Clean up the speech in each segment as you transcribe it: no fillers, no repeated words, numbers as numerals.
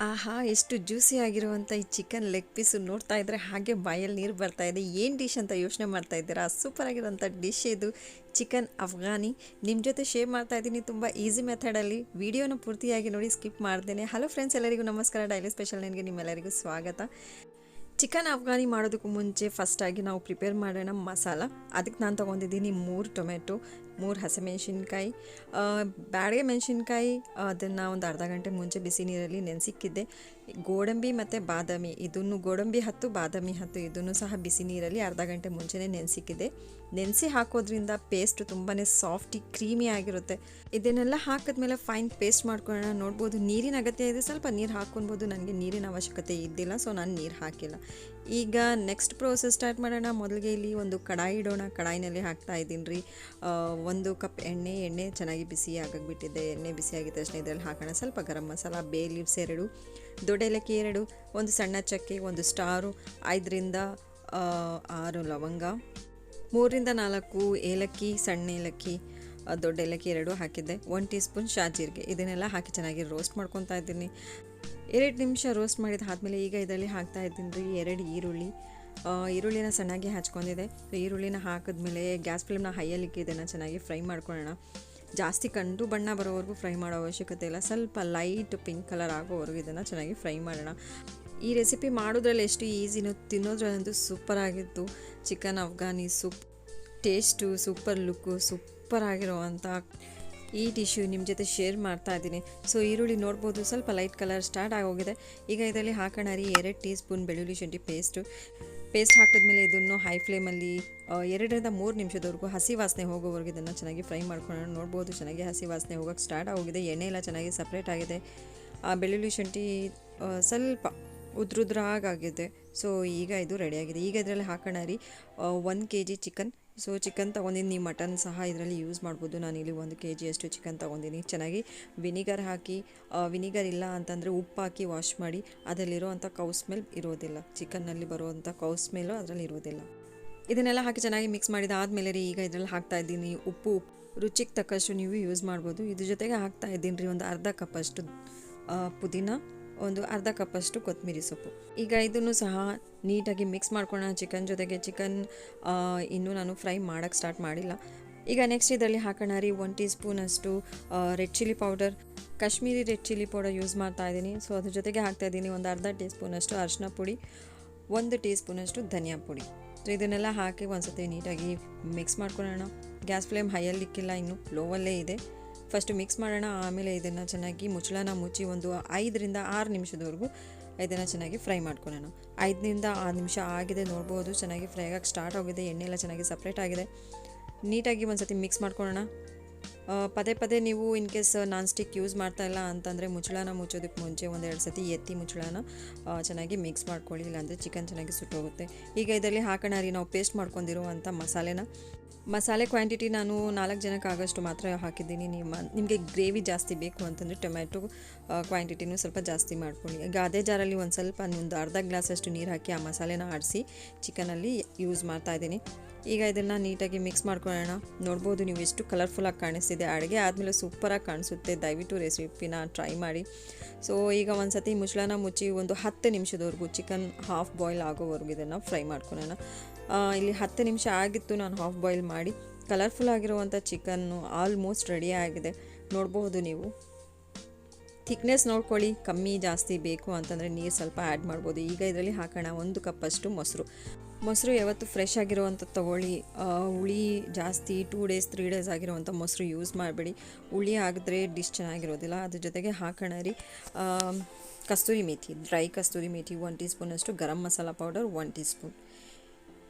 ಆಹಾ! ಎಷ್ಟು ಜ್ಯೂಸಿ ಆಗಿರುವಂಥ ಈ ಚಿಕನ್ ಲೆಗ್ ಪೀಸು ನೋಡ್ತಾ ಇದ್ದರೆ ಹಾಗೆ ಬಾಯಲ್ಲಿ ನೀರು ಬರ್ತಾ ಇದೆ. ಏನು ಡಿಶ್ ಅಂತ ಯೋಚನೆ ಮಾಡ್ತಾ ಇದ್ದೀರಾ? ಸೂಪರ್ ಆಗಿರೋಂಥ ಡಿಶ್ ಇದು ಚಿಕನ್ ಅಫ್ಘಾನಿ. ನಿಮ್ಮ ಜೊತೆ ಶೇರ್ ಮಾಡ್ತಾ ಇದ್ದೀನಿ ತುಂಬ ಈಸಿ ಮೆಥಡಲ್ಲಿ. ವಿಡಿಯೋನ ಪೂರ್ತಿಯಾಗಿ ನೋಡಿ, ಸ್ಕಿಪ್ ಮಾಡ್ದೇನೆ. ಹಲೋ ಫ್ರೆಂಡ್ಸ್, ಎಲ್ಲರಿಗೂ ನಮಸ್ಕಾರ. ಡೈಲಿ ಸ್ಪೆಷಲ್ ನನಗೆ ನಿಮ್ಮೆಲ್ಲರಿಗೂ ಸ್ವಾಗತ. ಚಿಕನ್ ಅಫ್ಘಾನಿ ಮಾಡೋದಕ್ಕೂ ಮುಂಚೆ ಫಸ್ಟಾಗಿ ನಾವು ಪ್ರಿಪೇರ್ ಮಾಡೋಣ ಮಸಾಲ. ಅದಕ್ಕೆ ನಾನು ತೊಗೊಂಡಿದ್ದೀನಿ 3 ಟೊಮೆಟೊ, 3 ಹಸಿಮೆಣ್ಸಿನ್ಕಾಯಿ, ಬ್ಯಾಡಗೆ ಮೆಣಸಿನ್ಕಾಯಿ. ಅದನ್ನು ಒಂದು ಅರ್ಧ ಗಂಟೆ ಮುಂಚೆ ಬಿಸಿ ನೀರಲ್ಲಿ ನೆನೆಸಿಕ್ಕಿದ್ದೆ. ಗೋಡಂಬಿ ಮತ್ತು ಬಾದಾಮಿ, ಇದನ್ನು ಗೋಡಂಬಿ 10 ಬಾದಾಮಿ 10 ಇದನ್ನು ಸಹ ಬಿಸಿ ನೀರಲ್ಲಿ ಅರ್ಧ ಗಂಟೆ ಮುಂಚೆನೇ ನೆನೆಸಿಕ್ಕಿದ್ದೆ. ನೆನೆಸಿ ಹಾಕೋದ್ರಿಂದ ಪೇಸ್ಟ್ ತುಂಬಾ ಸಾಫ್ಟಿ ಕ್ರೀಮಿ ಆಗಿರುತ್ತೆ. ಇದನ್ನೆಲ್ಲ ಹಾಕಿದ್ಮೇಲೆ ಫೈನ್ ಪೇಸ್ಟ್ ಮಾಡ್ಕೊಳ್ಳೋಣ. ನೋಡ್ಬೋದು ನೀರಿನ ಅಗತ್ಯ ಇದೆ, ಸ್ವಲ್ಪ ನೀರು ಹಾಕ್ಕೊಬೋದು. ನನಗೆ ನೀರಿನ ಅವಶ್ಯಕತೆ ಇದ್ದಿಲ್ಲ, ಸೊ ನಾನು ನೀರು ಹಾಕಿಲ್ಲ. ಈಗ ನೆಕ್ಸ್ಟ್ ಪ್ರೋಸೆಸ್ ಸ್ಟಾರ್ಟ್ ಮಾಡೋಣ. ಮೊದಲಿಗೆ ಇಲ್ಲಿ ಒಂದು ಕಡಾಯಿ ಇಡೋಣ. ಕಡಾಯಿನಲ್ಲಿ ಹಾಕ್ತಾ ಇದ್ದೀನಿ ರೀ 1 ಕಪ್ ಎಣ್ಣೆ ಚೆನ್ನಾಗಿ ಬಿಸಿ ಆಗಬಿಟ್ಟಿದೆ. ಎಣ್ಣೆ ಬಿಸಿ ಆಗಿದ ತಕ್ಷಣ ಇದರಲ್ಲಿ ಹಾಕೋಣ ಸ್ವಲ್ಪ ಗರಂ ಮಸಾಲ, ಬೇ ಲೀವ್ಸ್ 2, ದೊಡ್ಡ ಏಲಕ್ಕಿ 2, ಒಂದು ಸಣ್ಣ ಚಕ್ಕೆ, ಒಂದು ಸ್ಟಾರು, 5ರಿಂದ 6 ಲವಂಗ, 3ರಿಂದ 4 ಏಲಕ್ಕಿ, ಸಣ್ಣ ಏಲಕ್ಕಿ, ದೊಡ್ಡ ಏಲಕ್ಕಿ 2 ಹಾಕಿದ್ದೆ. 1 ಟೀ ಸ್ಪೂನ್ ಶಾಜೀರಿಗೆ. ಇದನ್ನೆಲ್ಲ ಹಾಕಿ ಚೆನ್ನಾಗಿ ರೋಸ್ಟ್ ಮಾಡ್ಕೊತಾ ಇದ್ದೀನಿ. 2 ನಿಮಿಷ ರೋಸ್ಟ್ ಮಾಡಿದ ಆದಮೇಲೆ ಈಗ ಇದರಲ್ಲಿ ಹಾಕ್ತಾ ಇದ್ದೀನಿ ರೀ 2 ಈರುಳ್ಳಿನ ಸಣ್ಣಾಗಿ ಹಚ್ಕೊಂಡಿದೆ. ಈರುಳ್ಳಿನ ಹಾಕಿದ್ಮೇಲೆ ಗ್ಯಾಸ್ ಫ್ಲೇಮ್ನ ಹೈಯಲ್ಲಿಕ್ಕೆ ಇದನ್ನು ಚೆನ್ನಾಗಿ ಫ್ರೈ ಮಾಡ್ಕೊಳ್ಳೋಣ. ಜಾಸ್ತಿ ಕಂಡು ಬಣ್ಣ ಬರೋವರೆಗೂ ಫ್ರೈ ಮಾಡೋ ಅವಶ್ಯಕತೆ ಇಲ್ಲ. ಸ್ವಲ್ಪ ಲೈಟ್ ಪಿಂಕ್ ಕಲರ್ ಆಗೋವರೆಗೂ ಇದನ್ನು ಚೆನ್ನಾಗಿ ಫ್ರೈ ಮಾಡೋಣ. ಈ ರೆಸಿಪಿ ಮಾಡೋದ್ರಲ್ಲಿ ಎಷ್ಟು ಈಸಿನೋ, ತಿನ್ನೋದ್ರಲ್ಲಂತೂ ಸೂಪರ್ ಆಗಿತ್ತು. Chicken Afghani soup taste, super look, super ಆಗಿರೋವಂಥ ಈ ಡಿಶ್ಶು ನಿಮ್ಮ ಜೊತೆ ಶೇರ್ ಮಾಡ್ತಾ ಇದ್ದೀನಿ. ಸೊ ಈರುಳ್ಳಿ ನೋಡ್ಬೋದು ಸ್ವಲ್ಪ ಲೈಟ್ ಕಲರ್ ಸ್ಟಾರ್ಟ್ ಆಗೋಗಿದೆ. ಈಗ ಇದರಲ್ಲಿ ಹಾಕೋಣ ರೀ 2 ಟೀ ಸ್ಪೂನ್ ಬೆಳ್ಳುಳ್ಳಿ ಶುಂಠಿ ಪೇಸ್ಟ್ ಹಾಕಿದ್ಮೇಲೆ ಇದನ್ನು ಹೈ ಫ್ಲೇಮಲ್ಲಿ 2ರಿಂದ 3 ನಿಮಿಷದವರೆಗೂ ಹಸಿ ವಾಸನೆ ಹೋಗೋವರೆಗೂ ಇದನ್ನು ಚೆನ್ನಾಗಿ ಫ್ರೈ ಮಾಡ್ಕೊಳ್ಳೋಣ. ನೋಡ್ಬೋದು ಚೆನ್ನಾಗಿ ಹಸಿ ವಾಸನೆ ಹೋಗೋಕ್ಕೆ ಸ್ಟಾರ್ಟ್ ಆಗೋಗಿದೆ. ಎಣ್ಣೆ ಎಲ್ಲ ಚೆನ್ನಾಗಿ ಸಪ್ರೇಟ್ ಆಗಿದೆ. ಬೆಳ್ಳುಳ್ಳಿ ಶುಂಠಿ ಸ್ವಲ್ಪ ಉದ್ರುದ್ರಾಗಿದೆ. ಸೊ ಈಗ ಇದು ರೆಡಿಯಾಗಿದೆ. ಈಗ ಇದರಲ್ಲಿ ಹಾಕೋಣ ರೀ 1 kg ಚಿಕನ್. ಸೊ ಚಿಕನ್ ತೊಗೊಂಡಿನಿ, ನೀವು ಮಟನ್ ಸಹ ಇದರಲ್ಲಿ ಯೂಸ್ ಮಾಡ್ಬೋದು. ನಾನಿಲ್ಲಿ 1 kg ಅಷ್ಟು ಚಿಕನ್ ತೊಗೊಂಡಿನಿ. ಚೆನ್ನಾಗಿ ವಿನಿಗರ್ ಹಾಕಿ, ವಿನಿಗರ್ ಇಲ್ಲ ಅಂತಂದರೆ ಉಪ್ಪು ಹಾಕಿ ವಾಶ್ ಮಾಡಿ. ಅದರಲ್ಲಿರೋವಂಥ ಕೌ ಸ್ಮೆಲ್ ಇರೋದಿಲ್ಲ, ಚಿಕನ್ನಲ್ಲಿ ಬರುವಂಥ ಕೌ ಸ್ಮೆಲ್ಲು ಅದರಲ್ಲಿ ಇರೋದಿಲ್ಲ. ಇದನ್ನೆಲ್ಲ ಹಾಕಿ ಚೆನ್ನಾಗಿ ಮಿಕ್ಸ್ ಮಾಡಿದಾದಮೇಲೆ ರೀ ಈಗ ಇದರಲ್ಲಿ ಹಾಕ್ತಾ ಇದ್ದೀನಿ ಉಪ್ಪು. ರುಚಿಗೆ ತಕ್ಕಷ್ಟು ನೀವು ಯೂಸ್ ಮಾಡ್ಬೋದು. ಇದ್ರ ಜೊತೆಗೆ ಹಾಕ್ತಾ ಇದ್ದೀನಿ ರೀ ಒಂದು ಅರ್ಧ ಕಪ್ಪಷ್ಟು ಪುದೀನ, ಒಂದು ಅರ್ಧ ಕಪ್ಪಷ್ಟು ಕೊತ್ತಂಬರಿ ಸೊಪ್ಪು. ಈಗ ಇದನ್ನು ಸಹ ನೀಟಾಗಿ ಮಿಕ್ಸ್ ಮಾಡ್ಕೊಳ್ಳೋಣ ಚಿಕನ್ ಜೊತೆಗೆ. ಚಿಕನ್ ಇನ್ನೂ ನಾನು ಫ್ರೈ ಮಾಡೋಕ್ಕೆ ಸ್ಟಾರ್ಟ್ ಮಾಡಿಲ್ಲ. ಈಗ ನೆಕ್ಸ್ಟ್ ಇದರಲ್ಲಿ ಹಾಕೋಣ ರೀ 1 ಟೀ ಸ್ಪೂನಷ್ಟು red chilli powder, Kashmiri red chilli powder use ಮಾಡ್ತಾ ಇದ್ದೀನಿ. ಸೊ ಅದ್ರ ಜೊತೆಗೆ ಹಾಕ್ತಾಯಿದ್ದೀನಿ ಒಂದು ಅರ್ಧ ಟೀ ಸ್ಪೂನಷ್ಟು ಅರಿಶಿನ ಪುಡಿ, 1 ಟೀ ಸ್ಪೂನಷ್ಟು ಧನಿಯಾ ಪುಡಿ. ಸೊ ಇದನ್ನೆಲ್ಲ ಹಾಕಿ ಒಂದ್ಸತಿ ನೀಟಾಗಿ ಮಿಕ್ಸ್ ಮಾಡ್ಕೊಳ್ಳೋಣ. ಗ್ಯಾಸ್ ಫ್ಲೇಮ್ ಹೈಯಲ್ಲಿಕ್ಕಿಲ್ಲ, ಇನ್ನು ಲೋವಲ್ಲೇ ಇದೆ. ಫಸ್ಟು ಮಿಕ್ಸ್ ಮಾಡೋಣ, ಆಮೇಲೆ ಇದನ್ನು ಚೆನ್ನಾಗಿ ಮುಚ್ಚಳನ ಮುಚ್ಚಿ ಒಂದು 5ರಿಂದ 6 ನಿಮಿಷದವರೆಗೂ ಇದನ್ನು ಚೆನ್ನಾಗಿ ಫ್ರೈ ಮಾಡ್ಕೊಳ್ಳೋಣ. 5ರಿಂದ 6 ನಿಮಿಷ ಆಗಿದೆ, ನೋಡ್ಬೋದು ಚೆನ್ನಾಗಿ ಫ್ರೈ ಆಗೋಕ್ಕೆ ಸ್ಟಾರ್ಟ್ ಆಗಿದೆ. ಎಣ್ಣೆ ಎಲ್ಲ ಚೆನ್ನಾಗಿ ಸಪ್ರೇಟ್ ಆಗಿದೆ. ನೀಟಾಗಿ ಒಂದು ಸತಿ ಮಿಕ್ಸ್ ಮಾಡ್ಕೊಳ್ಳೋಣ. ಪದೇ ನೀವು in case non stick use ಮಾಡ್ತಾ ಇಲ್ಲ ಅಂತಂದರೆ ಮುಚ್ಚಳನ ಮುಚ್ಚೋದಕ್ಕೆ ಮುಂಚೆ 1-2 ಸತಿ ಎತ್ತಿ ಮುಚ್ಚಳನ ಚೆನ್ನಾಗಿ ಮಿಕ್ಸ್ ಮಾಡ್ಕೊಳ್ಳಿ, ಇಲ್ಲಾಂದರೆ ಚಿಕನ್ ಚೆನ್ನಾಗಿ ಸುಟ್ಟೋಗುತ್ತೆ. ಈಗ ಇದರಲ್ಲಿ ಹಾಕೋಣ ರೀ ನಾವು ಪೇಸ್ಟ್ ಮಾಡ್ಕೊಂಡಿರುವಂಥ ಮಸಾಲೆ ಕ್ವಾಂಟಿಟಿ ನಾನು 4 ಜನಕ್ಕೆ ಆಗೋಷ್ಟು ಮಾತ್ರ ಹಾಕಿದ್ದೀನಿ. ನಿಮಗೆ ಗ್ರೇವಿ ಜಾಸ್ತಿ ಬೇಕು ಅಂತಂದರೆ ಟೊಮ್ಯಾಟೊ ಕ್ವಾಂಟಿಟಿನೂ ಸ್ವಲ್ಪ ಜಾಸ್ತಿ ಮಾಡ್ಕೊಳ್ಳಿ. ಈಗ ಅದೇ ಜಾರಲ್ಲಿ ಒಂದು ಅರ್ಧ ಗ್ಲಾಸಷ್ಟು ನೀರು ಹಾಕಿ ಆ ಮಸಾಲೆನ ಆಡಿಸಿ ಚಿಕನಲ್ಲಿ ಯೂಸ್ ಮಾಡ್ತಾಯಿದ್ದೀನಿ. ಈಗ ಇದನ್ನು ನೀಟಾಗಿ ಮಿಕ್ಸ್ ಮಾಡ್ಕೊಳ್ಳೋಣ. ನೋಡ್ಬೋದು ನೀವು ಎಷ್ಟು ಕಲರ್ಫುಲ್ಲಾಗಿ ಕಾಣಿಸ್ತಿದೆ. ಅಡುಗೆ ಆದಮೇಲೆ ಸೂಪರಾಗಿ ಕಾಣಿಸುತ್ತೆ. ದಯವಿಟ್ಟು ರೆಸಿಪಿನ ಟ್ರೈ ಮಾಡಿ. ಸೊ ಈಗ ಒಂದು ಸತಿ ಮುಚ್ಚಳನ ಮುಚ್ಚಿ ಒಂದು 10 ನಿಮಿಷದವರೆಗೂ ಚಿಕನ್ ಹಾಫ್ ಬಾಯ್ಲ್ ಆಗೋವರೆಗೂ ಇದನ್ನು ಫ್ರೈ ಮಾಡ್ಕೊಳ್ಳೋಣ. ಇಲ್ಲಿ 10 ನಿಮಿಷ ಆಗಿತ್ತು ನಾನು ಹಾಫ್ ಬಾಯ್ಲ್ ಮಾಡಿ. ಕಲರ್ಫುಲ್ ಆಗಿರುವಂಥ ಚಿಕನ್ನು ಆಲ್ಮೋಸ್ಟ್ ರೆಡಿ ಆಗಿದೆ. ನೋಡ್ಬೋದು ನೀವು. ಥಿಕ್ನೆಸ್ ನೋಡ್ಕೊಳ್ಳಿ, ಕಮ್ಮಿ ಜಾಸ್ತಿ ಬೇಕು ಅಂತಂದರೆ ನೀರು ಸ್ವಲ್ಪ ಆ್ಯಡ್ ಮಾಡ್ಬೋದು. ಈಗ ಇದರಲ್ಲಿ ಹಾಕೋಣ 1 ಕಪ್ಪಷ್ಟು ಮೊಸರು ಯಾವತ್ತು ಫ್ರೆಶ್ ಆಗಿರುವಂಥದ್ದು ತೊಗೊಳ್ಳಿ. ಹುಳಿ ಜಾಸ್ತಿ 2 ಡೇಸ್ 3 ಡೇಸ್ ಆಗಿರುವಂಥ ಮೊಸರು ಯೂಸ್ ಮಾಡಬೇಡಿ. ಹುಳಿ ಆಗಿದ್ರೆ ಡಿಶ್ ಚೆನ್ನಾಗಿರೋದಿಲ್ಲ. ಅದ್ರ ಜೊತೆಗೆ ಹಾಕೋಣ ರೀ ಕಸ್ತೂರಿ ಮೇಥಿ, ಡ್ರೈ ಕಸ್ತೂರಿ ಮೇಥಿ 1 ಟೀ ಸ್ಪೂನಷ್ಟು, garam masala powder 1 tea spoon.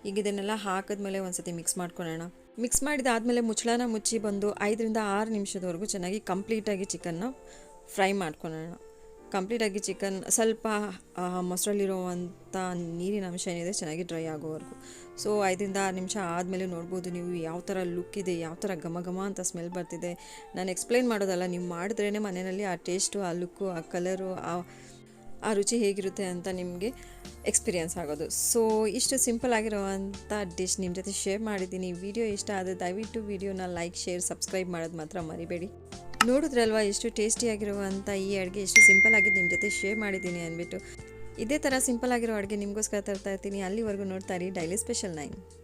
ಈಗ ಇದನ್ನೆಲ್ಲ ಹಾಕಿದ್ಮೇಲೆ ಒಂದು ಸತಿ ಮಿಕ್ಸ್ ಮಾಡ್ಕೊಳ್ಳೋಣ. ಮಿಕ್ಸ್ ಮಾಡಿದಾದಮೇಲೆ ಮುಚ್ಚಳನ ಮುಚ್ಚಿ ಬಂದು 5ರಿಂದ 6 ನಿಮಿಷದವರೆಗೂ ಚೆನ್ನಾಗಿ ಕಂಪ್ಲೀಟಾಗಿ ಚಿಕನ್ನ ಫ್ರೈ ಮಾಡ್ಕೊಳ್ಳೋಣ. ಕಂಪ್ಲೀಟಾಗಿ ಚಿಕನ್ ಸ್ವಲ್ಪ ಮೊಸರಲ್ಲಿರುವಂಥ ನೀರಿನ ಅಂಶ ಏನಿದೆ ಚೆನ್ನಾಗಿ ಡ್ರೈ ಆಗೋವರೆಗೂ. ಸೊ 5ರಿಂದ 6 ನಿಮಿಷ ಆದಮೇಲೆ ನೋಡ್ಬೋದು ನೀವು ಯಾವ ಥರ ಲುಕ್ ಇದೆ, ಯಾವ ಥರ ಘಮ ಘಮ ಅಂತ ಸ್ಮೆಲ್ ಬರ್ತಿದೆ. ನಾನು ಎಕ್ಸ್ಪ್ಲೈನ್ ಮಾಡೋದಲ್ಲ, ನೀವು ಮಾಡಿದ್ರೇ ಮನೆಯಲ್ಲಿ ಆ ಟೇಸ್ಟು, ಆ ಲುಕ್ಕು, ಆ ಕಲರು, ಆ ರುಚಿ ಹೇಗಿರುತ್ತೆ ಅಂತ ನಿಮಗೆ ಎಕ್ಸ್ಪೀರಿಯನ್ಸ್ ಆಗೋದು. ಸೊ ಇಷ್ಟು ಸಿಂಪಲ್ ಆಗಿರೋವಂಥ ಡಿಶ್ ನಿಮ್ಮ ಜೊತೆ ಶೇರ್ ಮಾಡಿದ್ದೀನಿ. ವಿಡಿಯೋ ಇಷ್ಟ ಆದರೆ ದಯವಿಟ್ಟು ವಿಡಿಯೋನ ಲೈಕ್, ಶೇರ್, ಸಬ್ಸ್ಕ್ರೈಬ್ ಮಾಡೋದು ಮಾತ್ರ ಮರಿಬೇಡಿ. ನೋಡಿದ್ರಲ್ವಾ ಎಷ್ಟು ಟೇಸ್ಟಿಯಾಗಿರುವಂಥ ಈ ಅಡುಗೆ ಎಷ್ಟು ಸಿಂಪಲ್ ಆಗಿ ನಿಮ್ಮ ಜೊತೆ ಶೇರ್ ಮಾಡಿದ್ದೀನಿ ಅಂದ್ಬಿಟ್ಟು. ಇದೇ ಥರ ಸಿಂಪಲ್ ಆಗಿರೋ ಅಡುಗೆ ನಿಮಗೋಸ್ಕರ ತರ್ತಾ ಇರ್ತೀನಿ. ಅಲ್ಲಿವರೆಗೂ ನೋಡ್ತಾ ಇರಿ ಡೈಲಿ ಸ್ಪೆಷಲ್ 9.